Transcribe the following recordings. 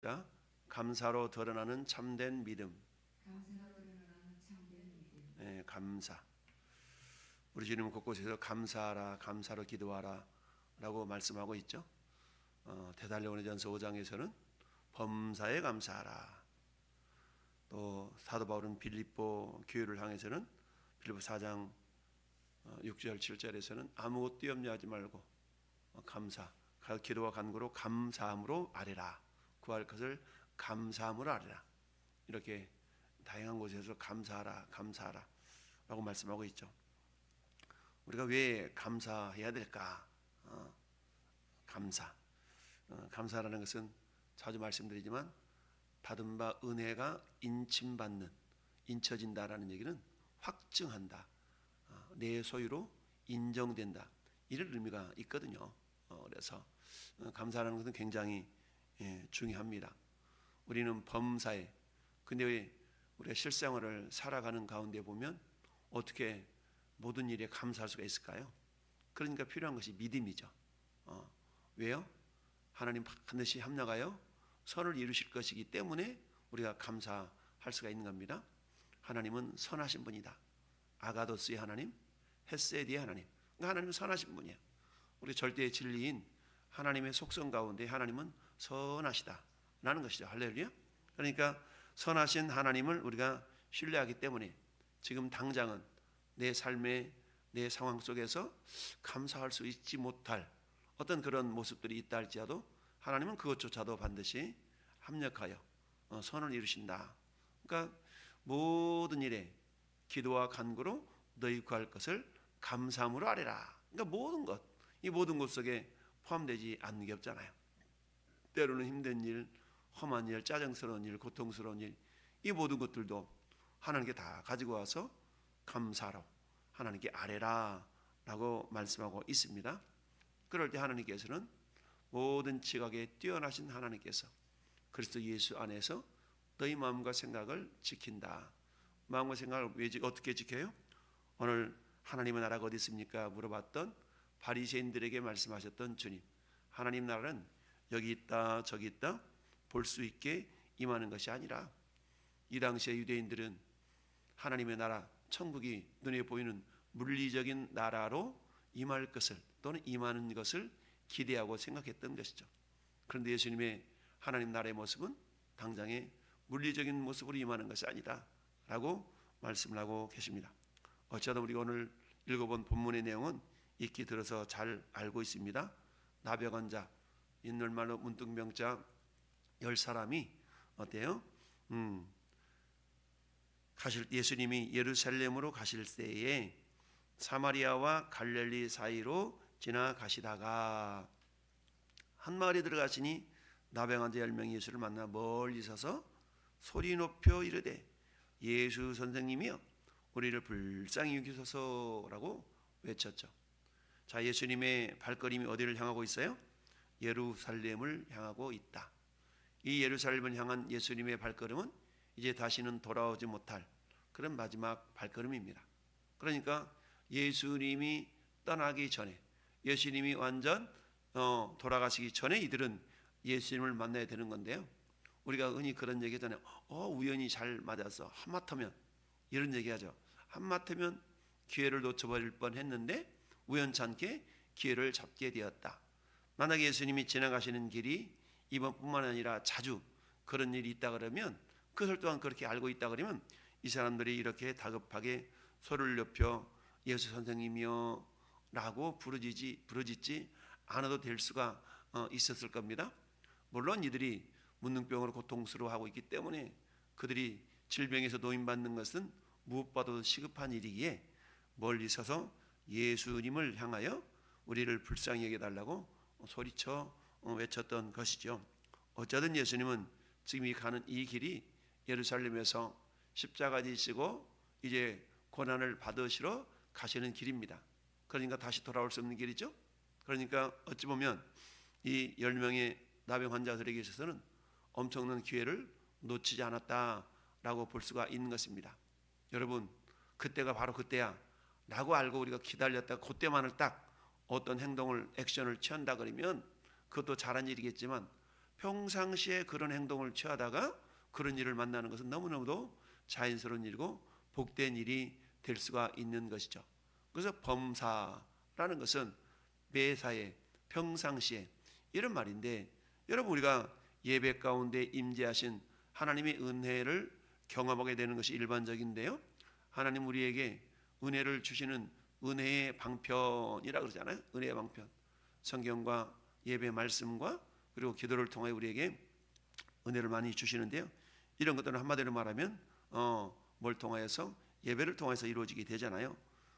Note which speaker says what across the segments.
Speaker 1: 자, 감사로 드러나는 참된 믿음. 예, 감사. 우리 주님은 곳곳에서 감사하라, 감사로 기도하라 라고 말씀하고 있죠. 데살로니가전서 5장에서는 범사에 감사하라. 또 사도 바울은 빌립보 교회를 향해서는 빌립보 4장 6절 7절에서는 아무것도 염려하지 말고 감사, 기도와 간구로 감사함으로 아뢰라. 구할 것을 감사함으로 아뢰라. 이렇게 다양한 곳에서 감사하라, 감사하라 라고 말씀하고 있죠. 우리가 왜 감사해야 될까? 감사라는 것은 자주 말씀드리지만 받은 바 은혜가 인쳐진다라는 얘기는 확증한다, 내 소유로 인정된다, 이런 의미가 있거든요. 그래서 감사라는 것은 굉장히 중요합니다. 우리는 범사에, 근데 왜 우리가 실생활을 살아가는 가운데 보면 어떻게 모든 일에 감사할 수가 있을까요? 그러니까 필요한 것이 믿음이죠. 왜요? 하나님 반드시 합력하여 선을 이루실 것이기 때문에 우리가 감사할 수가 있는 겁니다. 하나님은 선하신 분이다. 아가도스의 하나님, 헤세디의 하나님. 그러니까 하나님은 선하신 분이에요. 우리 절대의 진리인 하나님의 속성 가운데 하나님은 선하시다 라는 것이죠. 할렐루야. 그러니까 선하신 하나님을 우리가 신뢰하기 때문에 지금 당장은 내 삶의 내 상황 속에서 감사할 수 있지 못할 어떤 그런 모습들이 있다 할지라도 하나님은 그것조차도 반드시 합력하여 선을 이루신다. 그러니까 모든 일에 기도와 간구로 너희 구할 것을 감사함으로 아뢰라. 그러니까 모든 것, 이 모든 것 속에 포함되지 않는 게 없잖아요. 때로는 힘든 일, 험한 일, 짜증스러운 일, 고통스러운 일, 이 모든 것들도 하나님께 다 가지고 와서 감사로 하나님께 아뢰라 라고 말씀하고 있습니다. 그럴 때 하나님께서는 모든 지각에 뛰어나신 하나님께서 그리스도 예수 안에서 너희 마음과 생각을 지킨다. 마음과 생각을 어떻게 지켜요? 오늘 하나님의 나라가 어디 있습니까? 물어봤던 바리새인들에게 말씀하셨던 주님, 하나님 나라는 여기 있다 저기 있다 볼 수 있게 임하는 것이 아니라, 이 당시에 유대인들은 하나님의 나라, 천국이 눈에 보이는 물리적인 나라로 임할 것을, 또는 임하는 것을 기대하고 생각했던 것이죠. 그런데 예수님의 하나님 나라의 모습은 당장의 물리적인 모습으로 임하는 것이 아니다 라고 말씀을 하고 계십니다. 어쩌다 우리가 오늘 읽어본 본문의 내용은 익히 들어서 잘 알고 있습니다. 나병 환자, 옛날말로 문둥병자 10사람이 어때요? 예수님이 예루살렘으로 가실 때에 사마리아와 갈릴리 사이로 지나가시다가 한 마을에 들어가시니 나병 환자 10명이 예수를 만나 멀리 서서 소리 높여 이르되 예수 선생님이여 우리를 불쌍히 여기소서라고 외쳤죠. 자, 예수님의 발걸음이 어디를 향하고 있어요? 예루살렘을 향하고 있다. 이 예루살렘을 향한 예수님의 발걸음은 이제 다시는 돌아오지 못할 그런 마지막 발걸음입니다. 그러니까 예수님이 떠나기 전에, 예수님이 완전 돌아가시기 전에 이들은 예수님을 만나야 되는 건데요. 우리가 흔히 그런 얘기 하잖아요. 우연히 잘 맞아서 하마터면, 이런 얘기하죠. 하마터면 기회를 놓쳐버릴 뻔했는데 우연찮게 기회를 잡게 되었다. 만약에 예수님이 지나가시는 길이 이번뿐만 아니라 자주 그런 일이 있다 그러면, 그것을 또한 그렇게 알고 있다 그러면 이 사람들이 이렇게 다급하게 소리를 높여 예수 선생님이여 라고 부르짖지 않아도 될 수가 있었을 겁니다. 물론 이들이 문둥병으로 고통스러워하고 있기 때문에 그들이 질병에서 노인받는 것은 무엇보다도 시급한 일이기에 멀리 서서 예수님을 향하여 우리를 불쌍히 여겨달라고 소리쳐 외쳤던 것이죠. 어쩌든 예수님은 지금 가는 이 길이 예루살렘에서 십자가 지시고 이제 고난을 받으시러 가시는 길입니다. 그러니까 다시 돌아올 수 없는 길이죠. 그러니까 어찌 보면 이 10명의 나병 환자들에게 있어서는 엄청난 기회를 놓치지 않았다라고 볼 수가 있는 것입니다. 여러분, 그때가 바로 그때야 라고 알고 우리가 기다렸다가 그때만을 딱 어떤 행동을, 액션을 취한다 그러면 그것도 잘한 일이겠지만 평상시에 그런 행동을 취하다가 그런 일을 만나는 것은 너무너무도 자연스러운 일이고 복된 일이 될 수가 있는 것이죠. 그래서 범사라는 것은 매사에 평상시에 이런 말인데, 여러분 우리가 예배 가운데 임재하신 하나님의 은혜를 경험하게 되는 것이 일반적인데요, 하나님 우리에게 은혜를 주시는 은혜의 방편이라 그러잖아요. 은혜의 방편, 성경과 예배 말씀과 그리고 기도를 통해 우리에게 은혜를 많이 주시는데요, 이런 것들은 한마디로 말하면 뭘 통하여서? 예배를 통해서 이루어지게 되잖아요.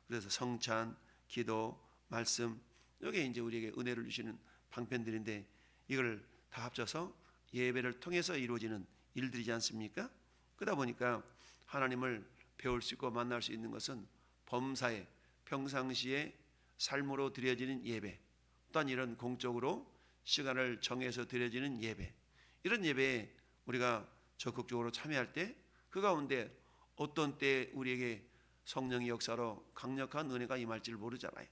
Speaker 1: 그래서 성찬, 기도, 말씀, 이게 이제 우리에게 은혜를 주시는 방편들인데, 이걸 다 합쳐서 예배를 통해서 이루어지는 일들이지 않습니까? 그러다 보니까 하나님을 배울 수 있고 만날 수 있는 것은 범사에 평상시에 삶으로 드려지는 예배, 또한 이런 공적으로 시간을 정해서 드려지는 예배, 이런 예배에 우리가 적극적으로 참여할 때 그 가운데 어떤 때 우리에게 성령의 역사로 강력한 은혜가 임할지를 모르잖아요.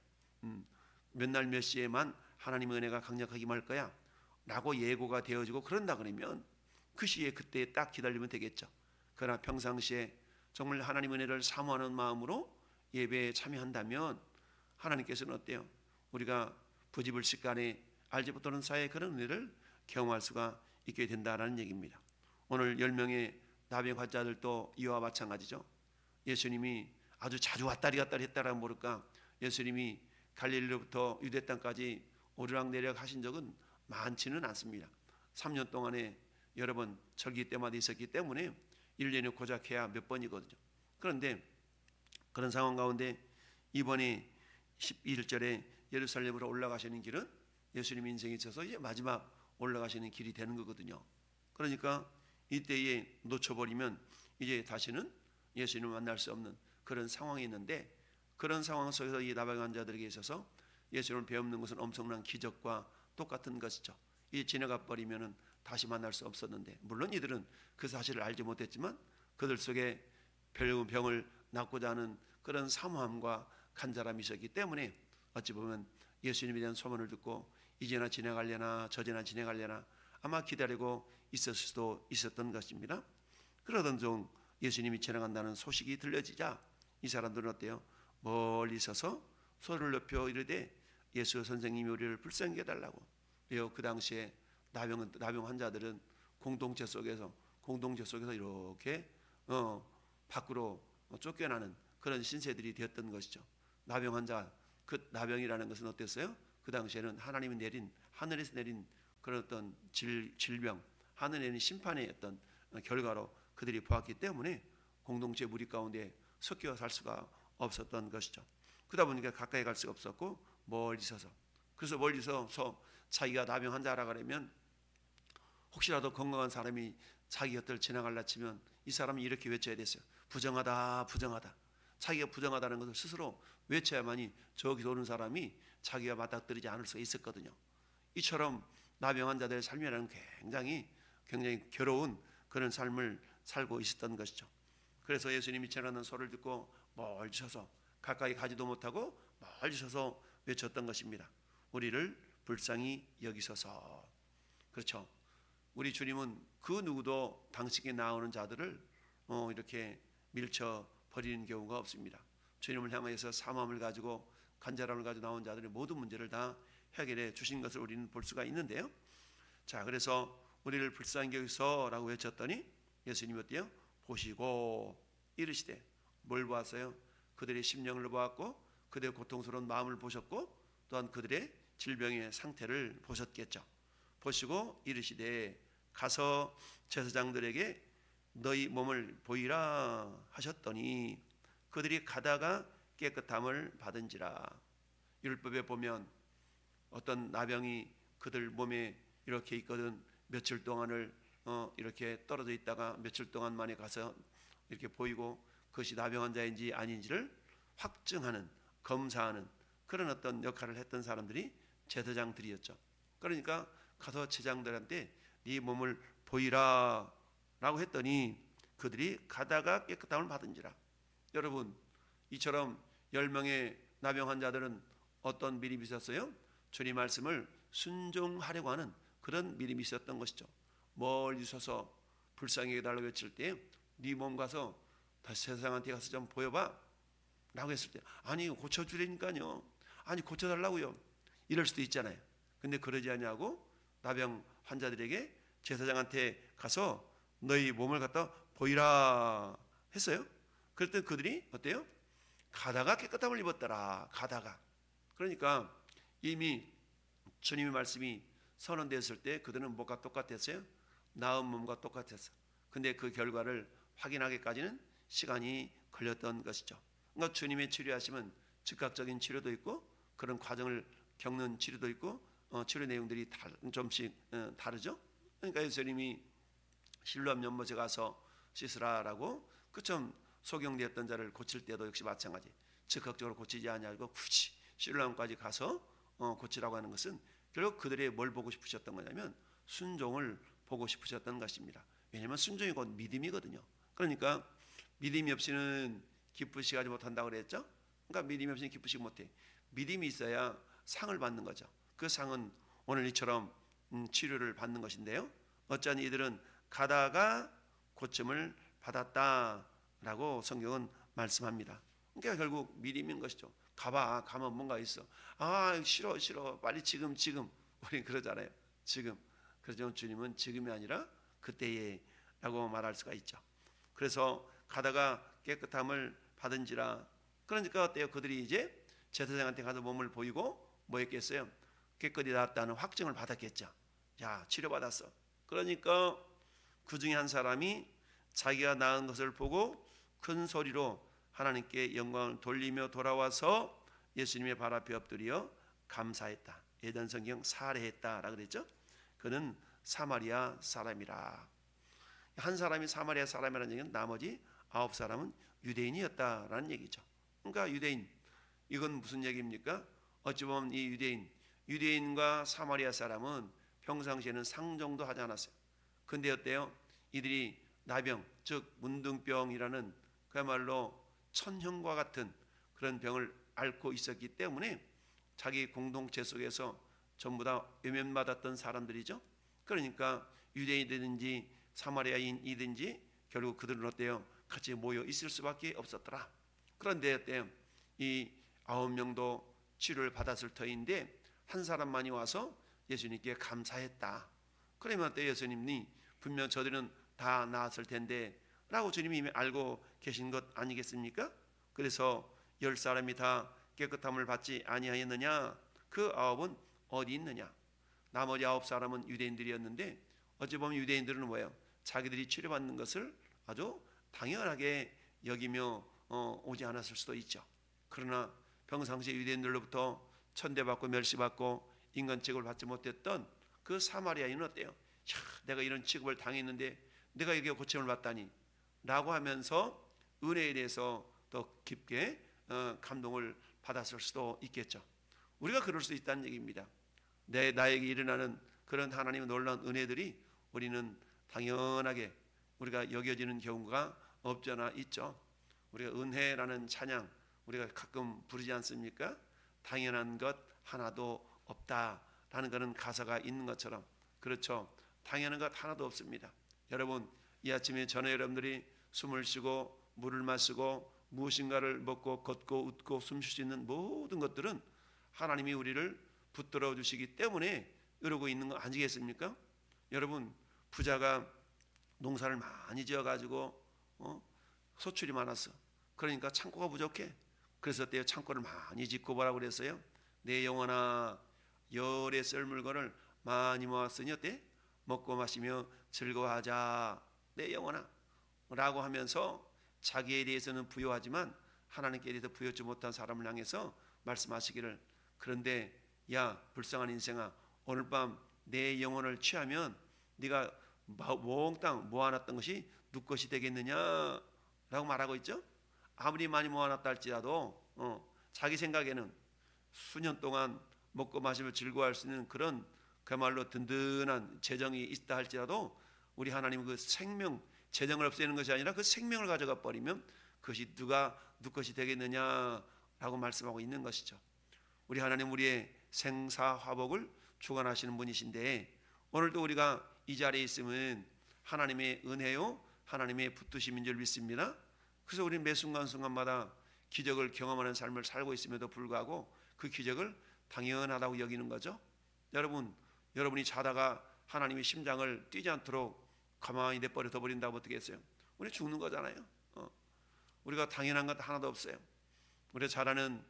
Speaker 1: 몇 날 몇 시에만 하나님의 은혜가 강력하게 임할 거야 라고 예고가 되어지고 그런다 그러면 그 시에 그때 딱 기다리면 되겠죠. 그러나 평상시에 정말 하나님의 은혜를 사모하는 마음으로 예배에 참여한다면 하나님께서는 어때요? 우리가 부지불식간에 알지 못하는 사이에 그런 은혜를 경험할 수가 있게 된다는 얘기입니다. 오늘 10명의 나병 환자들도 이와 마찬가지죠. 예수님이 아주 자주 왔다리 갔다리 했다라면 모를까, 예수님이 갈릴리로부터 유대 땅까지 오르락내리락 하신 적은 많지는 않습니다. 3년 동안에 여러 번 절기 때마다 있었기 때문에 1년에 고작 해야 몇 번이거든요. 그런데 그런 상황 가운데 이번에 11절에 예루살렘으로 올라가시는 길은 예수님 인생에 있어서 이제 마지막 올라가시는 길이 되는 거거든요. 그러니까 이때에 놓쳐버리면 이제 다시는 예수님을 만날 수 없는 그런 상황이 있는데, 그런 상황 속에서 이 나병 환자들에게 있어서 예수님을 배우는 것은 엄청난 기적과 똑같은 것이죠. 이 지나가 버리면은 다시 만날 수 없었는데, 물론 이들은 그 사실을 알지 못했지만 그들 속에 병을 낫고자 하는 그런 사모함과 간절함이 있었기 때문에 어찌 보면 예수님에 대한 소문을 듣고 이제나 지나가려나 저제나 지나가려나 아마 기다리고 있을 수도 있었던 것입니다. 그러던 중 예수님이 지나간다는 소식이 들려지자 이 사람들은 어때요? 멀리 서서 소리를 높여 이르되 예수 선생님이 우리를 불쌍히 해달라고. 그 당시에 나병 환자들은 공동체 속에서 이렇게 밖으로 쫓겨나는 그런 신세들이 되었던 것이죠. 나병 환자, 그 나병이라는 것은 어땠어요? 그 당시에는 하늘에서 내린 그런 어떤 질병, 하늘에 내린 심판의 어떤 결과로 그들이 보았기 때문에 공동체 무리 가운데 섞여 살 수가 없었던 것이죠. 그러다 보니까 가까이 갈 수가 없었고 멀리 서서, 그래서 멀리 서서 자기가 나병 환자라 그러면 혹시라도 건강한 사람이 자기 곁을 지나갈라 치면 이 사람이 이렇게 외쳐야 됐어요. 부정하다, 부정하다. 자기가 부정하다는 것을 스스로 외쳐야만이 저기 오는 사람이 자기가 맞닥뜨리지 않을 수가 있었거든요. 이처럼 나병 환자들의 삶이라는 굉장히 괴로운 그런 삶을 살고 있었던 것이죠. 그래서 예수님이 지나가는 소리를 듣고 멀리 서서, 가까이 가지도 못하고 멀리 서서 외쳤던 것입니다. 우리를 불쌍히 여기소서. 그렇죠. 우리 주님은 그 누구도 당신께 나오는 자들을 이렇게 밀쳐 버리는 경우가 없습니다. 주님을 향해서 사모함을 가지고 간절함을 가지고 나온 자들의 모든 문제를 다 해결해 주신 것을 우리는 볼 수가 있는데요. 자, 그래서 우리를 불쌍히 여기소서라고 외쳤더니 예수님이 어때요? 보시고 이르시되, 뭘 보았어요? 그들의 심령을 보았고 그들의 고통스러운 마음을 보셨고 또한 그들의 질병의 상태를 보셨겠죠. 보시고 이르시되 가서 제사장들에게 너희 몸을 보이라 하셨더니 그들이 가다가 깨끗함을 받은지라. 율법에 보면 어떤 나병이 그들 몸에 이렇게 있거든 며칠 동안을 이렇게 떨어져 있다가 며칠 동안 만에 가서 이렇게 보이고 그것이 나병 환자인지 아닌지를 확증하는, 검사하는 그런 어떤 역할을 했던 사람들이 제사장들이었죠. 그러니까 가서 제사장들한테 네 몸을 보이라 라고 했더니 그들이 가다가 깨끗함을 받은지라. 여러분, 이처럼 10명의 나병 환자들은 어떤 미리 있었어요? 주님 말씀을 순종하려고 하는 그런 믿음이 있었던 것이죠. 멀리 서서 불쌍히 해달라고 외칠 때 네 몸 가서 다시 세상한테 가서 좀 보여봐 라고 했을 때 아니 고쳐주라니까요, 아니 고쳐달라고요, 이럴 수도 있잖아요. 근데 그러지 않냐고 나병 환자들에게 제사장한테 가서 너희 몸을 갖다 보이라 했어요. 그랬더니 그들이 어때요? 가다가 깨끗함을 입었더라. 가다가. 그러니까 이미 주님의 말씀이 선언되었을 때 그들은 뭐가 똑같았어요? 나은 몸과 똑같았어. 근데 그 결과를 확인하기까지는 시간이 걸렸던 것이죠. 그러니까 주님의 치료하심은 즉각적인 치료도 있고 그런 과정을 겪는 치료도 있고 치료 내용들이 좀씩 다르죠. 그러니까 예수님이 실로암 연못에 가서 씻으라라고 그처럼 소경되었던 자를 고칠 때도 역시 마찬가지. 즉각적으로 고치지 아니하고 굳이 실로암까지 가서 고치라고 하는 것은 결국 그들의 뭘 보고 싶으셨던 거냐면 순종을 보고 싶으셨던 것입니다. 왜냐하면 순종이 곧 믿음이거든요. 그러니까 믿음이 없이는 기쁘시게 하지 못한다고 그랬죠. 그러니까 믿음이 없이는 기쁘시게 못해. 믿음이 있어야 상을 받는 거죠. 그 상은 오늘 이처럼 치료를 받는 것인데요. 어쩌니 이들은 가다가 고침을 받았다라고 성경은 말씀합니다. 그러니까 결국 믿음인 것이죠. 가봐, 가면 뭔가 있어. 아 싫어 빨리 지금 우린 그러잖아요. 지금. 그렇지만 주님은 지금이 아니라 그때에 라고 말할 수가 있죠. 그래서 가다가 깨끗함을 받은지라. 그러니까 어때요? 그들이 이제 제사장한테 가서 몸을 보이고 뭐 했겠어요? 깨끗이 나았다는 확증을 받았겠죠. 야, 치료받았어. 그러니까 그 중에 한 사람이 자기가 나은 것을 보고 큰 소리로 하나님께 영광을 돌리며 돌아와서 예수님의 발 앞에 엎드려 감사했다. 예전 성경 사례했다라고 그랬죠. 그는 사마리아 사람이라. 한 사람이 사마리아 사람이라는 얘기는 나머지 9사람은 유대인이었다라는 얘기죠. 그러니까 유대인, 이건 무슨 얘기입니까? 어찌 보면 이 유대인과 사마리아 사람은 평상시에는 상종도 하지 않았어요. 근데 어때요? 이들이 나병, 즉 문둥병이라는 그야말로 천형과 같은 그런 병을 앓고 있었기 때문에 자기 공동체 속에서 전부 다 외면받았던 사람들이죠. 그러니까 유대인이든지 사마리아인이든지 결국 그들은 어때요? 같이 모여 있을 수밖에 없었더라. 그런데 어때요? 이 9명도 치료를 받았을 터인데 한 사람만이 와서 예수님께 감사했다. 그러면 어때요? 예수님이 분명 저들은 다 나았을 텐데 라고 주님이 이미 알고 계신 것 아니겠습니까? 그래서 10사람이 다 깨끗함을 받지 아니하였느냐? 그 9은 어디 있느냐? 나머지 9사람은 유대인들이었는데 어찌 보면 유대인들은 뭐예요? 자기들이 치료받는 것을 아주 당연하게 여기며 오지 않았을 수도 있죠. 그러나 평상시 유대인들로부터 천대받고 멸시받고 인간 취급을 받지 못했던 그 사마리아인은 어때요? 야, 내가 이런 취급을 당했는데 내가 여기에 고침을 받다니 라고 하면서 은혜에 대해서 더 깊게 감동을 받았을 수도 있겠죠. 우리가 그럴 수 있다는 얘기입니다. 나에게 일어나는 그런 하나님의 놀라운 은혜들이 우리는 당연하게 우리가 여겨지는 경우가 없지 않아 있죠. 우리가 은혜라는 찬양 우리가 가끔 부르지 않습니까? 당연한 것 하나도 없다라는 것은 가사가 있는 것처럼 그렇죠. 당연한 것 하나도 없습니다. 여러분 이 아침에 전에 여러분들이 숨을 쉬고 물을 마시고 무엇인가를 먹고 걷고 웃고 숨 쉴 수 있는 모든 것들은 하나님이 우리를 붙들어 주시기 때문에 이러고 있는 거 아니겠습니까? 여러분 부자가 농사를 많이 지어가지고 소출이 많았어. 그러니까 창고가 부족해. 그래서 그때 창고를 많이 짓고 뭐라고 그랬어요? 내 영혼아 열에 쓸 물건을 많이 모았으니 어때? 먹고 마시며 즐거워하자 내 영혼아 라고 하면서 자기에 대해서는 부여하지만 하나님께 대해서 부여하지 못한 사람을 향해서 말씀하시기를 그런데 야 불쌍한 인생아 오늘 밤 내 영혼을 취하면 네가 몽땅 모아놨던 것이 누구 것이 되겠느냐 라고 말하고 있죠. 아무리 많이 모아놨다 할지라도 자기 생각에는 수년 동안 먹고 마시며 즐거워할 수 있는 그런 그야말로 든든한 재정이 있다 할지라도 우리 하나님은 그 생명 재정을 없애는 것이 아니라 그 생명을 가져가 버리면 그것이 누구 것이 되겠느냐라고 말씀하고 있는 것이죠. 우리 하나님 우리의 생사화복을 주관하시는 분이신데 오늘도 우리가 이 자리에 있으면 하나님의 은혜요, 하나님의 붙드심인 줄 믿습니다. 그래서 우리는 매 순간순간마다 기적을 경험하는 삶을 살고 있음에도 불구하고 그 기적을 당연하다고 여기는 거죠. 여러분이 자다가 하나님의 심장을 뛰지 않도록 가만히 내버려 둬버린다고 어떻게 했어요? 우리 죽는 거잖아요. 우리가 당연한 것 하나도 없어요. 우리가 잘 아는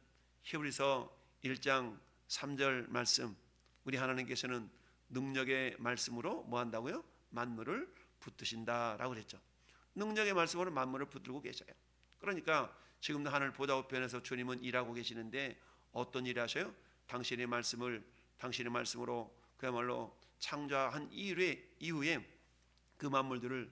Speaker 1: 히브리서 1장 3절 말씀, 우리 하나님께서는 능력의 말씀으로 뭐 한다고요? 만물을 붙드신다라고 그랬죠. 능력의 말씀으로 만물을 붙들고 계셔요. 그러니까 지금도 하늘 보좌 우편에서 주님은 일하고 계시는데 어떤 일을 하셔요? 당신의 말씀으로 그야말로 창조한 이후에 그 만물들을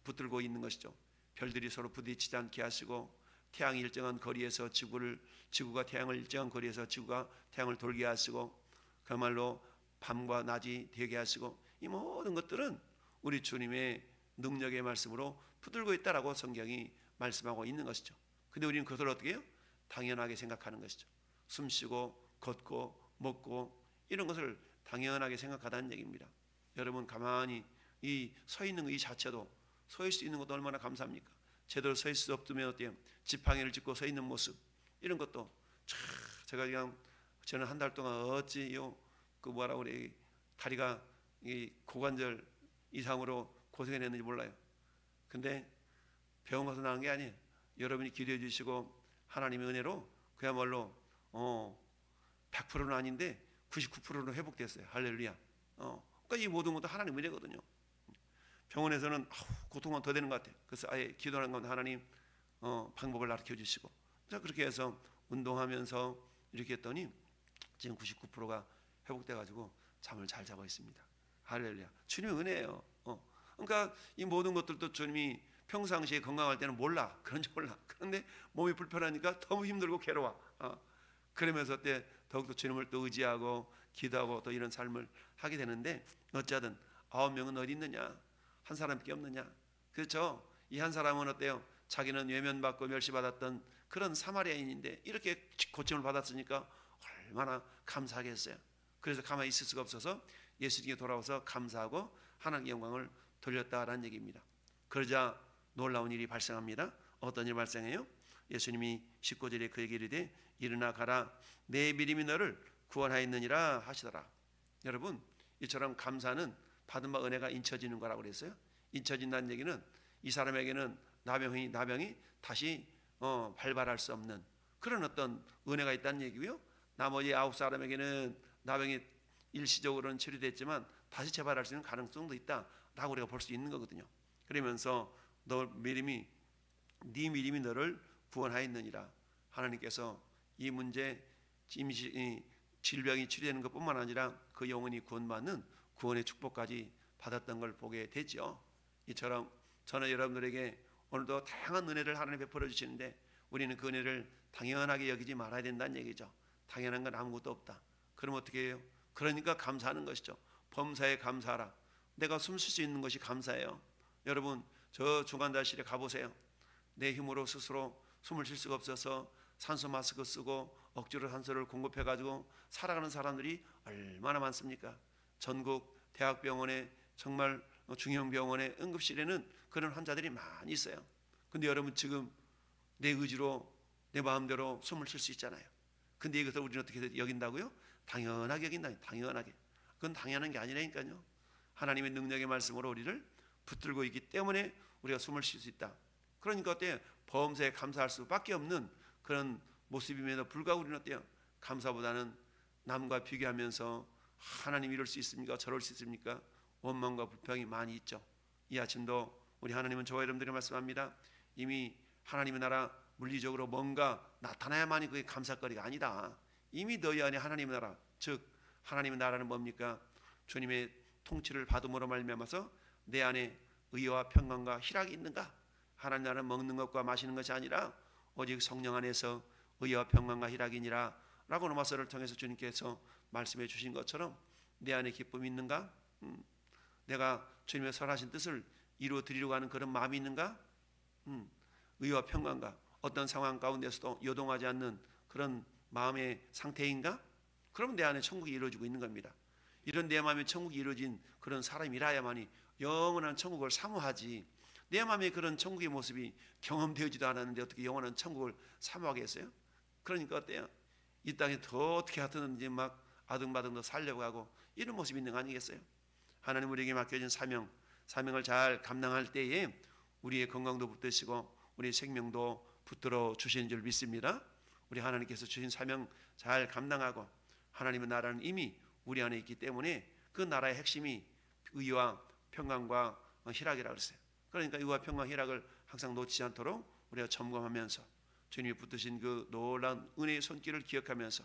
Speaker 1: 붙들고 있는 것이죠. 별들이 서로 부딪히지 않게 하시고, 태양이 일정한 거리에서 지구가 태양을 일정한 거리에서 지구가 태양을 돌게 하시고, 그야말로 밤과 낮이 되게 하시고, 이 모든 것들은 우리 주님의 능력의 말씀으로 붙들고 있다라고 성경이 말씀하고 있는 것이죠. 근데 우리는 그것을 어떻게 해요? 당연하게 생각하는 것이죠. 숨쉬고 걷고 먹고 이런 것을 당연하게 생각하다는 얘기입니다. 여러분, 가만히 이 서 있는 이 자체도, 서 있을 수 있는 것도 얼마나 감사합니까? 제대로 서 있을 수 없으면 어때요? 지팡이를 짚고 서 있는 모습, 이런 것도 제가 그냥, 저는 한 달 동안 어찌요 그 뭐라 그래, 다리가 이 고관절 이상으로 고생했는지 몰라요. 근데 병원 가서 나은 게 아니에요. 여러분이 기도해 주시고 하나님의 은혜로 그야말로 100%는 아닌데 99%는 회복됐어요. 할렐루야. 그러니까 이 모든 것도 하나님 은혜거든요. 병원에서는 고통은 더 되는 것 같아요. 그래서 아예 기도하는 건 하나님 방법을 가르쳐 주시고, 자, 그렇게 해서 운동하면서 이렇게 했더니 지금 99%가 회복돼 가지고 잠을 잘 자고 있습니다. 할렐루야. 주님의 은혜예요. 그러니까 이 모든 것들도 주님이 평상시에 건강할 때는 몰라, 그런지 몰라. 그런데 몸이 불편하니까 너무 힘들고 괴로워. 그러면서 때 더욱더 주님을 또 의지하고 기도하고 또 이런 삶을 하게 되는데, 어찌하든 9명은 어디 있느냐? 한 사람밖에 없느냐? 그렇죠? 이 한 사람은 어때요? 자기는 외면받고 멸시받았던 그런 사마리아인인데 이렇게 고침을 받았으니까 얼마나 감사하겠어요. 그래서 가만히 있을 수가 없어서 예수님께 돌아와서 감사하고 하나님의 영광을 돌렸다라는 얘기입니다. 그러자 놀라운 일이 발생합니다. 어떤 일이 발생해요? 예수님이 19절에 그에게 이르되 일어나 가라, 내 믿음이 너를 구원하였느니라 하시더라. 여러분, 이처럼 감사는 받은 바 은혜가 인쳐지는 거라고 그랬어요. 인쳐진다는 얘기는 이 사람에게는 나병이 다시 발발할 수 없는 그런 어떤 은혜가 있다는 얘기고요. 나머지 9사람에게는 나병이 일시적으로는 치료됐지만 다시 재발할 수 있는 가능성도 있다라고 우리가 볼 수 있는 거거든요. 그러면서 네 믿음이 너를 구원하였느니라. 하나님께서 이 문제, 질병이 치료되는 것뿐만 아니라 그 영혼이 구원받는 구원의 축복까지 받았던 걸 보게 되죠. 이처럼 저는 여러분들에게 오늘도 다양한 은혜를 하나님 베풀어 주시는데 우리는 그 은혜를 당연하게 여기지 말아야 된다는 얘기죠. 당연한 건 아무것도 없다. 그럼 어떻게 해요? 그러니까 감사하는 것이죠. 범사에 감사하라. 내가 숨 쉴 수 있는 것이 감사해요. 여러분, 저 중환자실에 가보세요. 내 힘으로 스스로 숨을 쉴 수가 없어서 산소 마스크 쓰고 억지로 산소를 공급해가지고 살아가는 사람들이 얼마나 많습니까? 전국 대학병원에, 정말 중형병원의 응급실에는 그런 환자들이 많이 있어요. 근데 여러분, 지금 내 의지로 내 마음대로 숨을 쉴 수 있잖아요. 근데 이것을 우리는 어떻게 여긴다고요? 당연하게 여긴다. 당연하게. 그건 당연한 게 아니라니까요. 하나님의 능력의 말씀으로 우리를 붙들고 있기 때문에 우리가 숨을 쉴 수 있다. 그러니까 어때요? 범사에 감사할 수밖에 없는 그런 모습임에도 불구하고 우리는 어때요? 감사보다는 남과 비교하면서 하나님 이럴 수 있습니까? 저럴 수 있습니까? 원망과 불평이 많이 있죠. 이 아침도 우리 하나님은 저와 여러분들이 말씀합니다. 이미 하나님의 나라 물리적으로 뭔가 나타나야만이 그게 감사거리가 아니다. 이미 너희 안에 하나님의 나라, 즉 하나님의 나라는 뭡니까? 주님의 통치를 받음으로 말미암아서 내 안에 의와 평강과 희락이 있는가? 하나님 나라는 먹는 것과 마시는 것이 아니라 오직 성령 안에서 의와 평강과 희락이니라 라고 로마서를 통해서 주님께서 말씀해 주신 것처럼 내 안에 기쁨이 있는가? 내가 주님의 선하신 뜻을 이루어 드리려고 하는 그런 마음이 있는가? 의와 평강과 어떤 상황 가운데서도 요동하지 않는 그런 마음의 상태인가? 그럼 내 안에 천국이 이루어지고 있는 겁니다. 이런 내 마음에 천국이 이루어진 그런 사람이라야만이 영원한 천국을 사모하지, 내 마음에 그런 천국의 모습이 경험되지도 않았는데 어떻게 영원한 천국을 사모하겠어요? 그러니까 어때요? 이 땅에 더 어떻게 하든지 막 아등바등 더 살려고 하고 이런 모습이 있는 거 아니겠어요? 하나님 우리에게 맡겨진 사명을 잘 감당할 때에 우리의 건강도 붙드시고 우리의 생명도 붙들어 주시는 줄 믿습니다. 우리 하나님께서 주신 사명 잘 감당하고 하나님의 나라는 이미 우리 안에 있기 때문에 그 나라의 핵심이 의와 평강과 희락이라고 그랬어요. 그러니까 의와 평강, 희락을 항상 놓치지 않도록 우리가 점검하면서 주님이 붙드신 그 놀라운 은혜의 손길을 기억하면서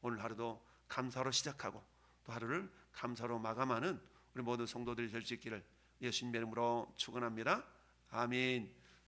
Speaker 1: 오늘 하루도 감사로 시작하고 또 하루를 감사로 마감하는 우리 모든 성도들이 될 수 있기를 예수님의 이름으로 축원합니다. 아멘.